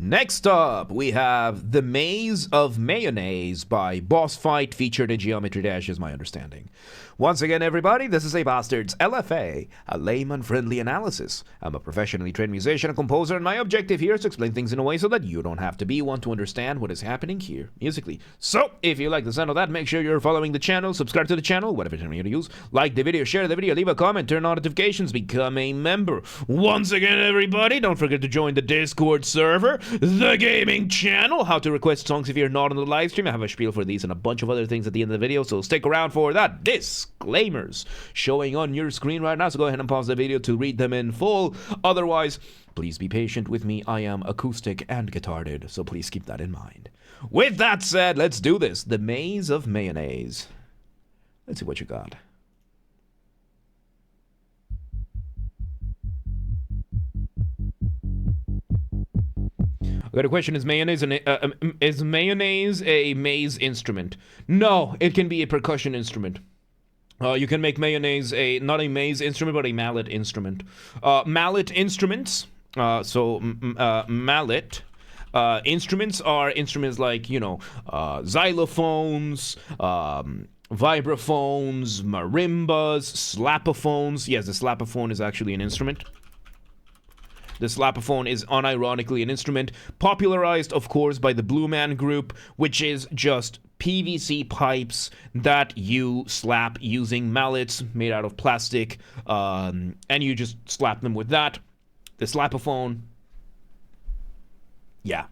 Next up, we have The Maze of Mayonnaise by Bossfight, featured in Geometry Dash, is my understanding. Once again, everybody, this is a Basterd's LFA, a layman-friendly analysis. I'm a professionally trained musician and composer, and my objective here is to explain things in a way so that you don't have to be one to understand what is happening here, musically. So, if you like the sound of that, make sure you're following the channel, subscribe to the channel, whatever channel you use, like the video, share the video, leave a comment, turn on notifications, become a member. Once again, everybody, don't forget to join the Discord server, the gaming channel, how to request songs if you're not on the live stream. I have a spiel for these and a bunch of other things at the end of the video, so stick around for that. Disclaimers showing on your screen right now, so go ahead and pause the video to read them in full. Otherwise, please be patient with me. I am acoustic and guitarded, so please keep that in mind. With that said, let's do this. The Maze of Mayonnaise. Let's see what you got. I got a question. Is mayonnaise a maze instrument? No, it can be a percussion instrument. You can make mayonnaise not a maze instrument, but a mallet instrument. Mallet instruments. Mallet instruments are instruments like, xylophones, vibraphones, marimbas, slapophones. Yes, the slapophone is actually an instrument. The slapophone is unironically an instrument, popularized, of course, by the Blue Man Group, which is just PVC pipes that you slap using mallets made out of plastic, and you just slap them with that. The slapophone. Yeah.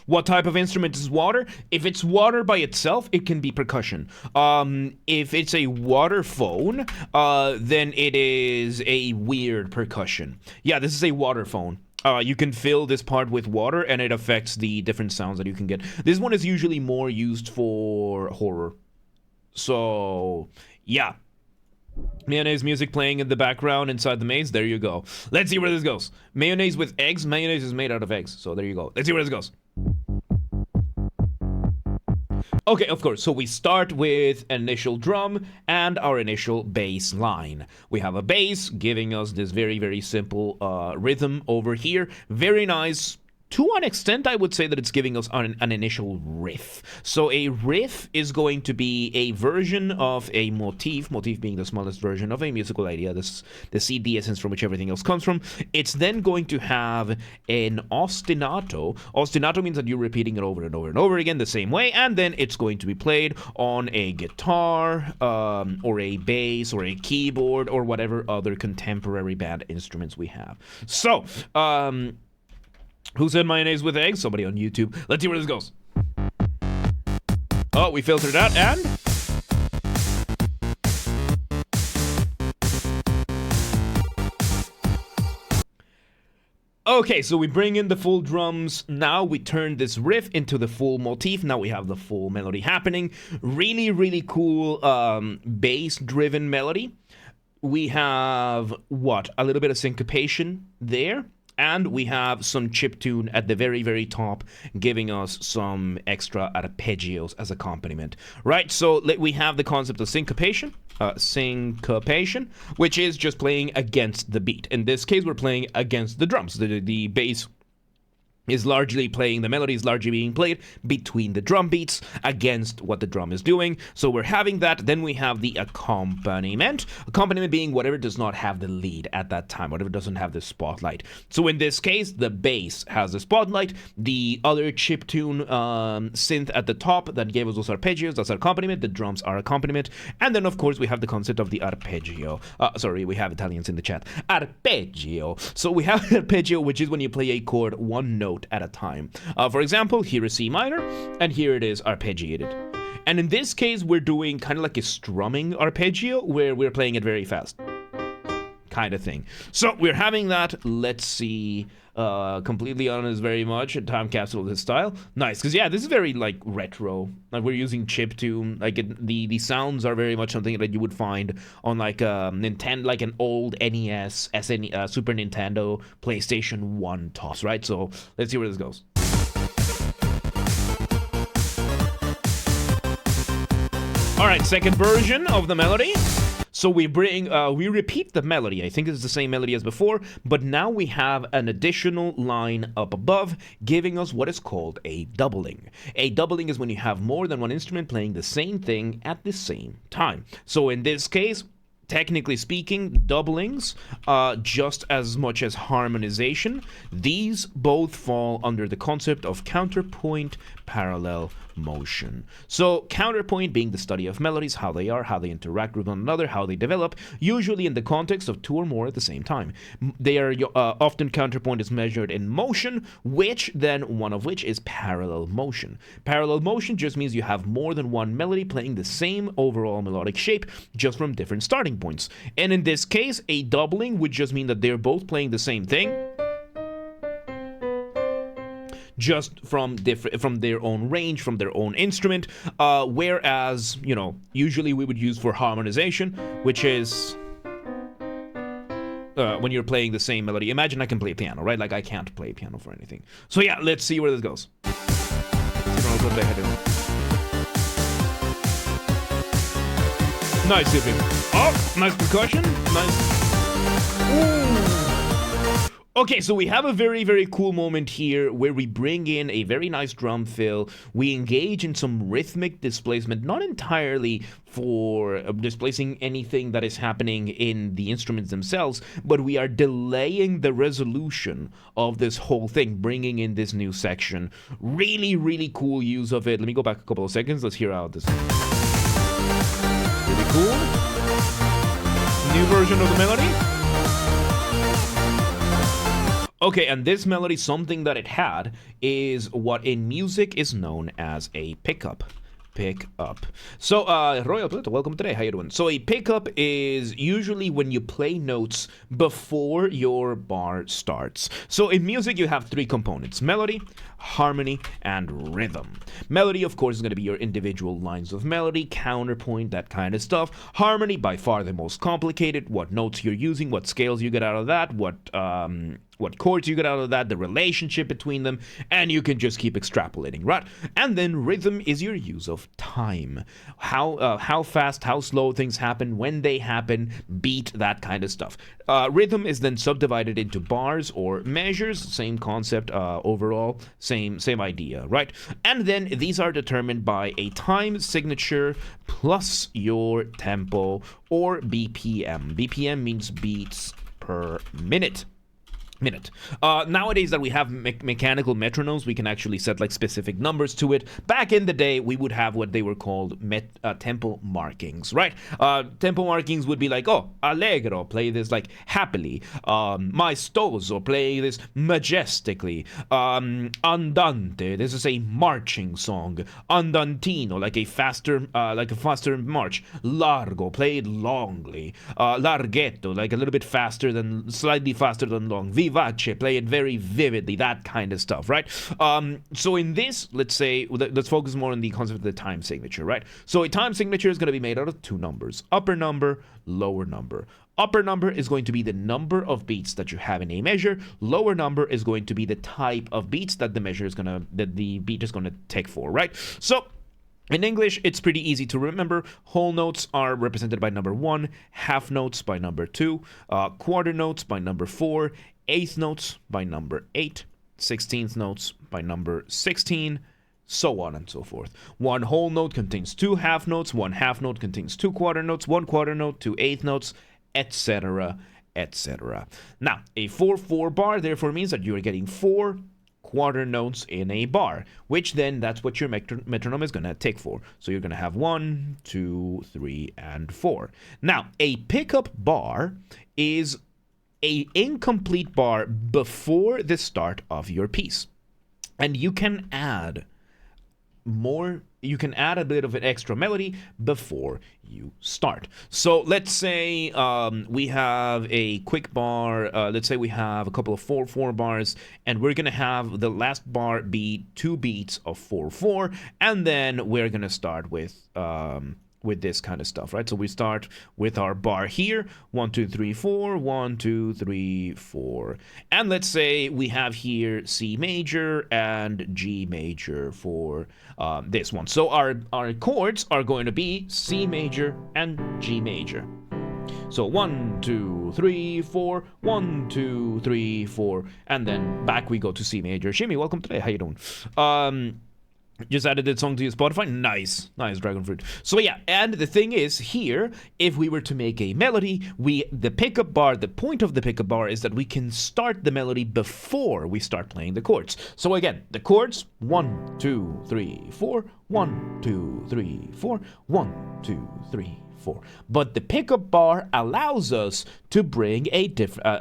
What type of instrument is water? If it's water by itself, it can be percussion. If it's a water phone, then it is a weird percussion. Yeah, this is a water phone. You can fill this part with water, and it affects the different sounds that you can get. This one is usually more used for horror. So, yeah. Mayonnaise music playing in the background inside the maze. There you go. Let's see where this goes. Mayonnaise with eggs. Mayonnaise is made out of eggs. So there you go. Let's see where this goes. Okay, of course. So we start with initial drum and our initial bass line. We have a bass giving us this very, very simple rhythm over here. Very nice. To an extent, I would say that it's giving us an initial riff. So a riff is going to be a version of a motif being the smallest version of a musical idea, the seed, the essence from which everything else comes from. It's then going to have an ostinato. Ostinato means that you're repeating it over and over and over again the same way, and then it's going to be played on a guitar, or a bass, or a keyboard, or whatever other contemporary band instruments we have. So, who said mayonnaise with eggs? Somebody on YouTube. Let's see where this goes. Oh, we filtered out, and okay, so we bring in the full drums. Now we turn this riff into the full motif. Now we have the full melody happening. Really, really cool bass-driven melody. We have, a little bit of syncopation there. And we have some chiptune at the very, very top, giving us some extra arpeggios as accompaniment. Right, so we have the concept of syncopation, which is just playing against the beat. In this case, we're playing against the drums. The bass is largely playing, the melody is largely being played between the drum beats against what the drum is doing. So we're having that. Then we have the accompaniment. Accompaniment being whatever does not have the lead at that time, whatever doesn't have the spotlight. So in this case, the bass has the spotlight. The other chiptune synth at the top that gave us those arpeggios, that's our accompaniment. The drums are accompaniment. And then, of course, we have the concept of the arpeggio. Sorry, we have Italians in the chat. Arpeggio. So we have arpeggio, which is when you play a chord one note at a time. For example, here is C minor, and here it is arpeggiated. And in this case, we're doing kind of like a strumming arpeggio, where we're playing it very fast. Kind of thing. So we're having that. Let's see. Completely honest, very much a time capsule of this style. Nice, because yeah, this is very like retro. Like we're using chiptune. Like the sounds are very much something that you would find on like Nintendo, like an old NES, Super Nintendo, PlayStation 1 toss, right? So let's see where this goes. All right, second version of the melody. So we repeat the melody. I think it's the same melody as before, but now we have an additional line up above giving us what is called a doubling. A doubling is when you have more than one instrument playing the same thing at the same time. So in this case, technically speaking, doublings, just as much as harmonization, these both fall under the concept of counterpoint parallel motion. So counterpoint being the study of melodies, how they are, how they interact with one another, how they develop, usually in the context of two or more at the same time. They are often counterpoint is measured in motion, one of which is parallel motion. Parallel motion just means you have more than one melody playing the same overall melodic shape, just from different starting points. And in this case, a doubling would just mean that they're both playing the same thing, just from their own range, from their own instrument, whereas, usually we would use for harmonization, which is when you're playing the same melody. Imagine I can play piano, right? Like I can't play piano for anything. So yeah, let's see where this goes. Nice zipping. Oh, nice percussion. Nice. Ooh. Okay, so we have a very, very cool moment here where we bring in a very nice drum fill. We engage in some rhythmic displacement, not entirely for displacing anything that is happening in the instruments themselves, but we are delaying the resolution of this whole thing, bringing in this new section. Really, really cool use of it. Let me go back a couple of seconds. Let's hear out this. Really cool. New version of the melody. Okay, and this melody, something that it had, is what in music is known as a pickup. Pickup. So, Royal Pluto, welcome today. How you doing? So, a pickup is usually when you play notes before your bar starts. So, in music, you have three components: melody, harmony, and rhythm. Melody, of course, is going to be your individual lines of melody, counterpoint, that kind of stuff. Harmony, by far the most complicated. What notes you're using, what scales you get out of that, what chords you get out of that, the relationship between them, and you can just keep extrapolating, right? And then rhythm is your use of time. How fast, how slow things happen, when they happen, beat, that kind of stuff. Rhythm is then subdivided into bars or measures, same concept overall, same idea, right? And then these are determined by a time signature plus your tempo, or BPM. BPM means beats per minute. Nowadays that we have mechanical metronomes, we can actually set like specific numbers to it. Back in the day, we would have what they were called tempo markings, right? Tempo markings would be like, oh, allegro, play this like happily. Maestoso, play this majestically. Andante, this is a marching song. Andantino, like a faster march. Largo, play it longly. Larghetto, like a little bit slightly faster than long. Vivace, play it very vividly, that kind of stuff, right? So in this, let's focus more on the concept of the time signature, right? So a time signature is going to be made out of two numbers: upper number, lower number. Upper number is going to be the number of beats that you have in a measure. Lower number is going to be the type of beats that the beat is gonna take for, right? So in English, it's pretty easy to remember. Whole notes are represented by number 1, half notes by number 2, quarter notes by number 4, eighth notes by number 8, 16th notes by number 16, so on and so forth. One whole note contains two half notes, one half note contains two quarter notes, one quarter note, two eighth notes, etc., etc. Now, a 4/4 bar therefore means that you're getting 4 quarter notes in a bar, which then that's what your metronome is going to take for. So you're going to have 1, 2, 3, and 4. Now, a pickup bar is a incomplete bar before the start of your piece. And you can add a bit of an extra melody before you start. So let's say we have a quick bar, let's say we have a couple of 4/4 bars, and we're gonna have the last bar be 2 beats of 4/4, and then we're gonna start with this kind of stuff, right? So we start with our bar here, 1, 2, 3, 4, 1, 2, 3, 4. And let's say we have here C major and G major for this one. So our chords are going to be C major and G major. So 1, 2, 3, 4, 1, 2, 3, 4, and then back we go to C major. Shimmy, welcome today. How you doing? Just added that song to your Spotify. Nice dragon fruit. So yeah, and the thing is here, if we were to make a melody, the pickup bar, the point of the pickup bar is that we can start the melody before we start playing the chords. So again, the chords 1, 2, 3, 4, 1, 2, 3, 4, 1, 2, 3, 4. But the pickup bar allows us to bring a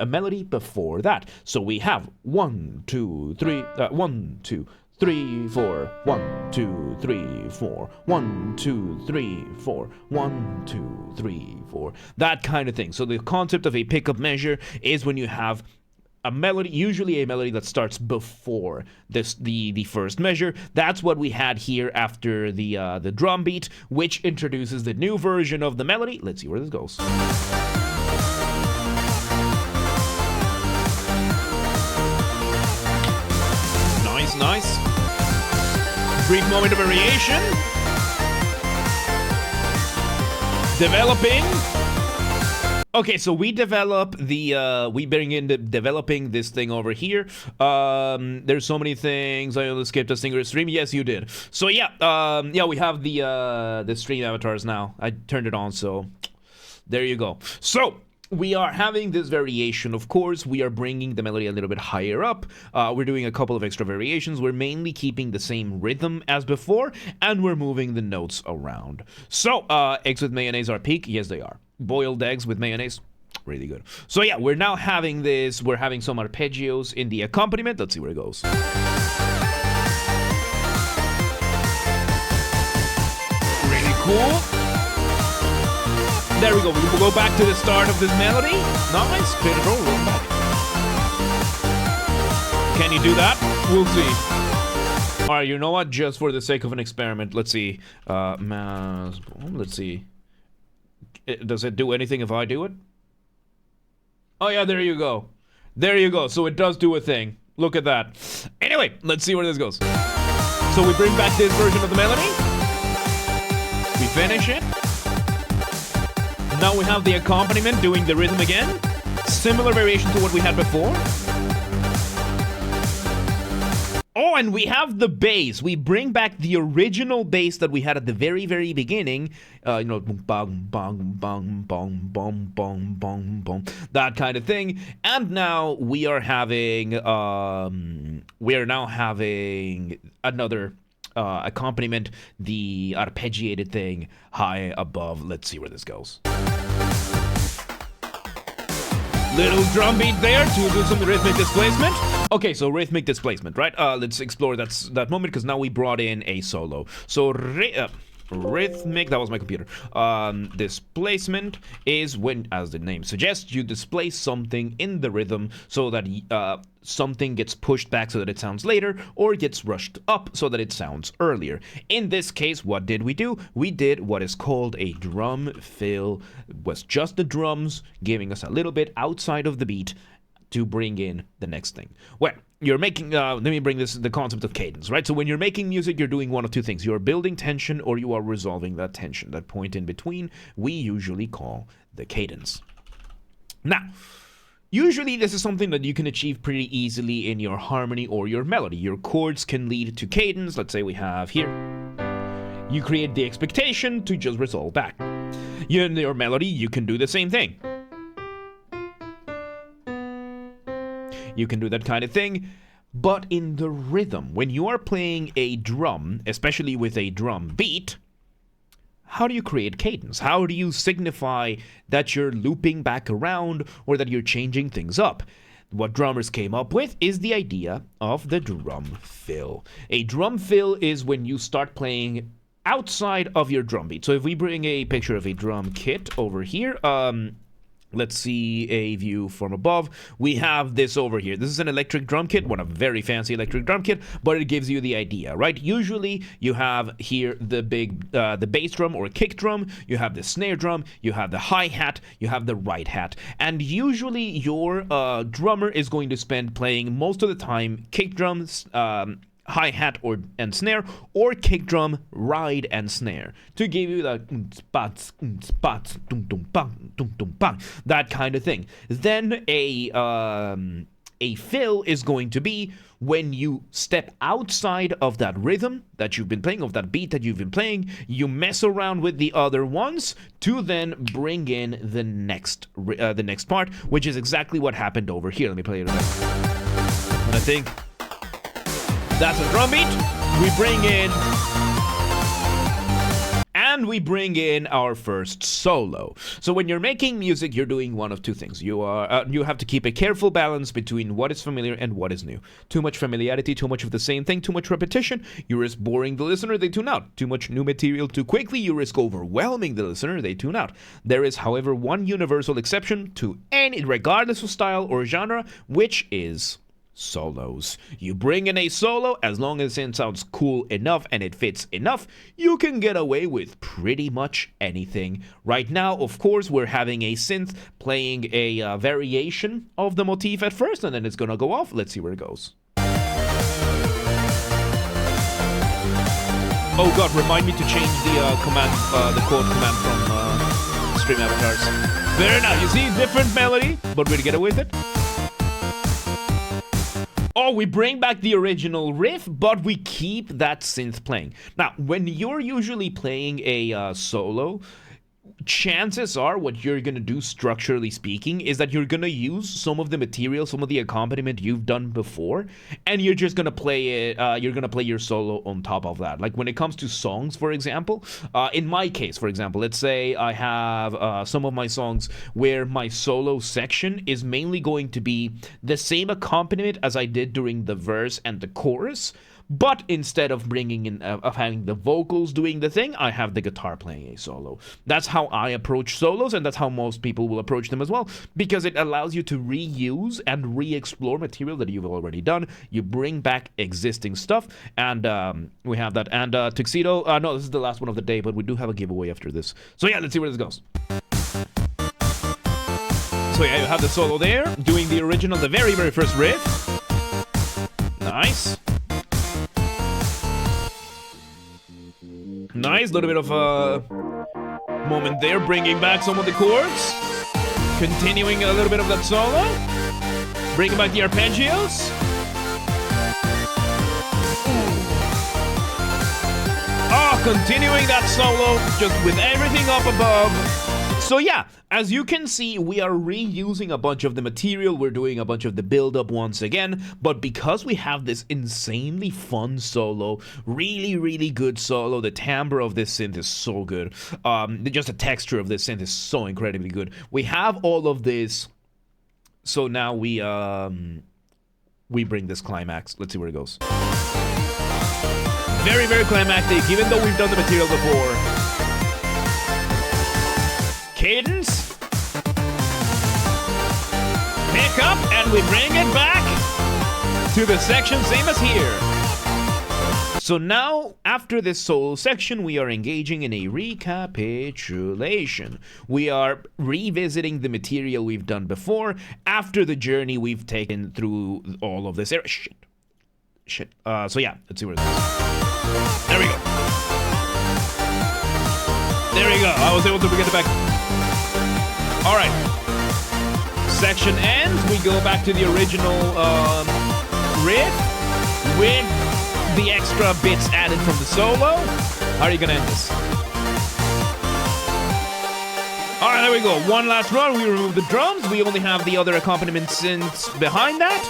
melody before that. So we have 1, 2, 3, 1, 2, 3, 4, 1, 2, 3, 4, 1, 2, 3, 4, 1, 2, 3, 4, that kind of thing. So the concept of a pickup measure is when you have a melody, usually a melody that starts before the first measure. That's what we had here after the drum beat, which introduces the new version of the melody. Let's see where this goes. Nice. Brief moment of variation. Developing. Okay, so we develop we bring in developing this thing over here. There's so many things. I only skipped a single stream. Yes, you did. So yeah, we have the stream avatars now. I turned it on, so there you go. So we are having this variation, of course. We are bringing the melody a little bit higher up. We're doing a couple of extra variations. We're mainly keeping the same rhythm as before, and we're moving the notes around. So, eggs with mayonnaise are peak? Yes, they are. Boiled eggs with mayonnaise? Really good. So yeah, we're now having this. We're having some arpeggios in the accompaniment. Let's see where it goes. Really cool. There we go. We'll go back to the start of this melody. Nice. Critical. Roll back. Can you do that? We'll see. All right. You know what? Just for the sake of an experiment, let's see. Let's see. Does it do anything if I do it? Oh yeah. There you go. There you go. So it does do a thing. Look at that. Anyway, let's see where this goes. So we bring back this version of the melody. We finish it. Now we have the accompaniment doing the rhythm again. Similar variation to what we had before. Oh, and we have the bass. We bring back the original bass that we had at the very, very beginning. Bong, bong, bong, bong, bong, bong, bong, bong, that kind of thing. And now we are having, another accompaniment, the arpeggiated thing high above. Let's see where this goes. Little drum beat there to do some rhythmic displacement. Okay, so rhythmic displacement, right? Let's explore that moment, because now we brought in a solo. So rhythmic, that was my computer. Displacement is when, as the name suggests, you displace something in the rhythm so that something gets pushed back so that it sounds later, or gets rushed up so that it sounds earlier. In this case, what did we do? We did what is called a drum fill. It was just the drums giving us a little bit outside of the beat to bring in the next thing. Well, you're making, let me bring the concept of cadence, right? So when you're making music, you're doing one of two things. You're building tension, or you are resolving that tension. That point in between, we usually call the cadence. Now, usually this is something that you can achieve pretty easily in your harmony or your melody. Your chords can lead to cadence. Let's say we have here. You create the expectation to just resolve back. In your melody, you can do the same thing. You can do that kind of thing, but in the rhythm, when you are playing a drum, especially with a drum beat, how do you create cadence? How do you signify that you're looping back around or that you're changing things up? What drummers came up with is the idea of the drum fill. A drum fill is when you start playing outside of your drum beat. So if we bring a picture of a drum kit over here, let's see a view from above. We have this over here. This is an electric drum kit, a very fancy electric drum kit, but it gives you the idea, right? Usually you have here the bass drum or kick drum, you have the snare drum, you have the hi-hat, you have the right hat. And usually your drummer is going to spend playing most of the time kick drums, hi-hat and snare, or kick drum, ride, and snare to give you that that kind of thing. Then a fill is going to be when you step outside of that rhythm that you've been playing, of that beat that you've been playing, you mess around with the other ones to then bring in the next part, which is exactly what happened over here. Let me play it again. And I think that's a drum beat. We bring in our first solo. So when you're making music, you're doing one of two things. You have to keep a careful balance between what is familiar and what is new. Too much familiarity, too much of the same thing, too much repetition, you risk boring the listener, they tune out. Too much new material too quickly, you risk overwhelming the listener, they tune out. There is, however, one universal exception to any, regardless of style or genre, which is solos. You bring in a solo, as long as it sounds cool enough and it fits enough, you can get away with pretty much anything. Right now, of course, we're having a synth playing a variation of the motif at first, and then it's gonna go off. Let's see where it goes. Oh god, remind me to change the quote command from Stream Avatars. There now, you see, different melody, but we'll get away with it. Oh, we bring back the original riff, but we keep that synth playing. Now, when you're usually playing a solo, chances are what you're going to do, structurally speaking, is that you're going to use some of the material, some of the accompaniment you've done before, and you're just going to play it, you're going to play your solo on top of that. Like when it comes to songs, for example, in my case, for example, let's say I have some of my songs where my solo section is mainly going to be the same accompaniment as I did during the verse and the chorus, but instead of bringing in, of having the vocals doing the thing, I have the guitar playing a solo. That's how I approach solos, and that's how most people will approach them as well, because it allows you to reuse and re-explore material that you've already done. You bring back existing stuff, and we have that. And Tuxedo, no, this is the last one of the day, but we do have a giveaway after this. So yeah, let's see where this goes. So yeah, you have the solo there, doing the original, the very, very first riff. Nice. Nice, little bit of a moment there, bringing back some of the chords, continuing a little bit of that solo, bringing back the arpeggios. Oh, continuing that solo, just with everything up above. So yeah, as you can see, we are reusing a bunch of the material, we're doing a bunch of the build-up once again, but because we have this insanely fun solo, really, really good solo, the timbre of this synth is so good, just the texture of this synth is so incredibly good. We have all of this, so now we bring this climax. Let's see where it goes. Very, very climactic, even though we've done the material before. Cadence, pick up, and we bring it back to the section, same as here. So now, after this solo section, we are engaging in a recapitulation. We are revisiting the material we've done before, after the journey we've taken through all of this area. Shit. So yeah, let's see where it is. There we go. There we go. I was able to get it back. Alright, section ends, we go back to the original riff with the extra bits added from the solo. How are you gonna end this? Alright, there we go, one last run, we remove the drums, we only have the other accompaniment synths behind that,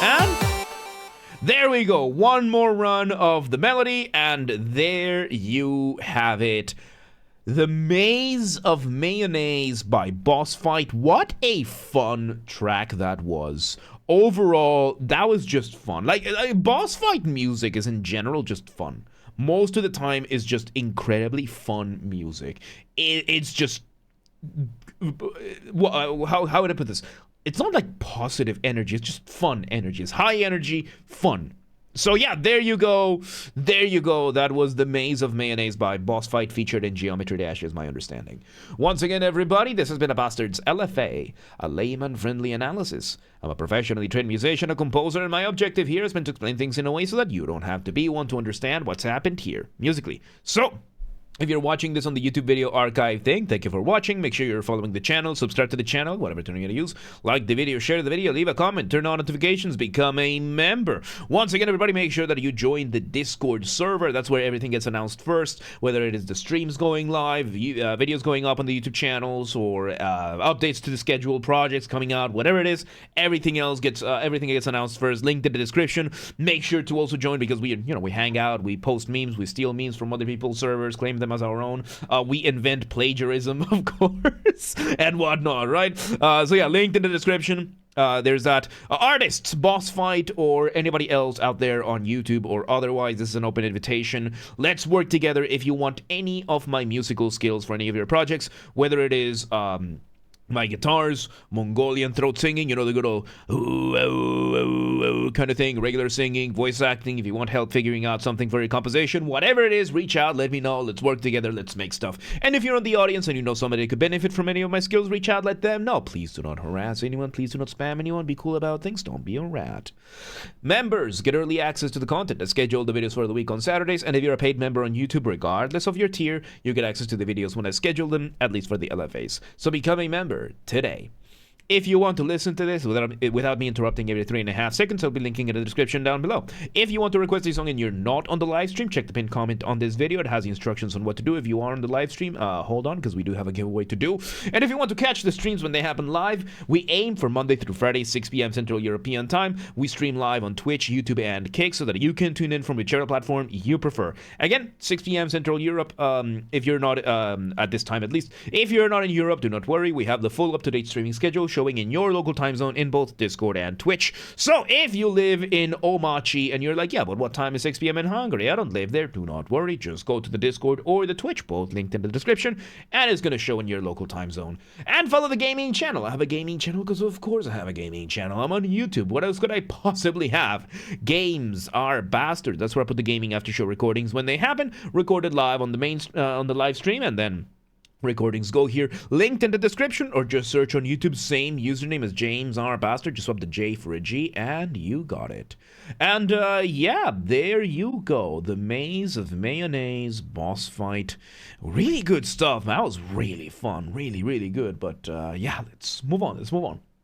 and there we go, one more run of the melody, and there you have it. The Maze of Mayonnaise by Bossfight. What a fun track that was. Overall, that was just fun. Like Bossfight music is in general just fun. Most of the time is just incredibly fun music. It's just... How would I put this? It's not like positive energy, it's just fun energy. It's high energy, fun. So yeah, there you go. There you go. That was The Maze of Mayonnaise by Bossfight, featured in Geometry Dash, is my understanding. Once again, everybody, this has been a Basterd's LFA, a layman-friendly analysis. I'm a professionally trained musician, a composer, and my objective here has been to explain things in a way so that you don't have to be one to understand what's happened here, musically. So, if you're watching this on the YouTube video archive thing, thank you for watching. Make sure you're following the channel, subscribe to the channel, whatever term you're going to use. Like the video, share the video, leave a comment, turn on notifications, become a member. Once again, everybody, make sure that you join the Discord server. That's where everything gets announced first, whether it is the streams going live, videos going up on the YouTube channels, or updates to the schedule, projects coming out, whatever it is. Everything gets announced first. Linked in the description. Make sure to also join because we hang out, we post memes, we steal memes from other people's servers, claim them as our own. We invent plagiarism, of course, and whatnot, right? So yeah, linked in the description. There's that. Artists, Bossfight, or anybody else out there on YouTube or otherwise, this is an open invitation. Let's work together if you want any of my musical skills for any of your projects, whether it is my guitars, Mongolian throat singing, the good old ooh, ooh, ooh, ooh kind of thing, regular singing, voice acting. If you want help figuring out something for your composition, whatever it is, reach out, let me know, let's work together, let's make stuff. And if you're in the audience and you know somebody that could benefit from any of my skills, reach out, let them know. Please do not harass anyone, please do not spam anyone, be cool about things, don't be a rat. Members get early access to the content. I schedule the videos for the week on Saturdays, and if you're a paid member on YouTube, regardless of your tier, you get access to the videos when I schedule them, at least for the LFAs. So become a member today. If you want to listen to this without me interrupting every 3.5 seconds, I'll be linking in the description down below. If you want to request a song and you're not on the live stream, check the pinned comment on this video. It has the instructions on what to do. If you are on the live stream, hold on, because we do have a giveaway to do. And if you want to catch the streams when they happen live, we aim for Monday through Friday, 6 p.m. Central European Time. We stream live on Twitch, YouTube, and Kick so that you can tune in from whichever platform you prefer. Again, 6 p.m. Central Europe, if you're not, at this time at least. If you're not in Europe, do not worry. We have the full up-to-date streaming schedule showing in your local time zone in both Discord and Twitch. So if you live in Omachi and you're like, yeah, but what time is 6 p.m. in Hungary? I don't live there. Do not worry. Just go to the Discord or the Twitch, both linked in the description, and it's going to show in your local time zone. And follow the gaming channel. I have a gaming channel because of course I have a gaming channel. I'm on YouTube. What else could I possibly have? Games are Basterd. That's where I put the gaming after show recordings when they happen, recorded live on the live stream, and then recordings go here, linked in the description, or just search on YouTube, same username as James R. Basterd, just swap the J for a G, and you got it. And yeah, there you go. The Maze of Mayonnaise, Bossfight. Really good stuff. That was really fun. Really, really good. But yeah, let's move on.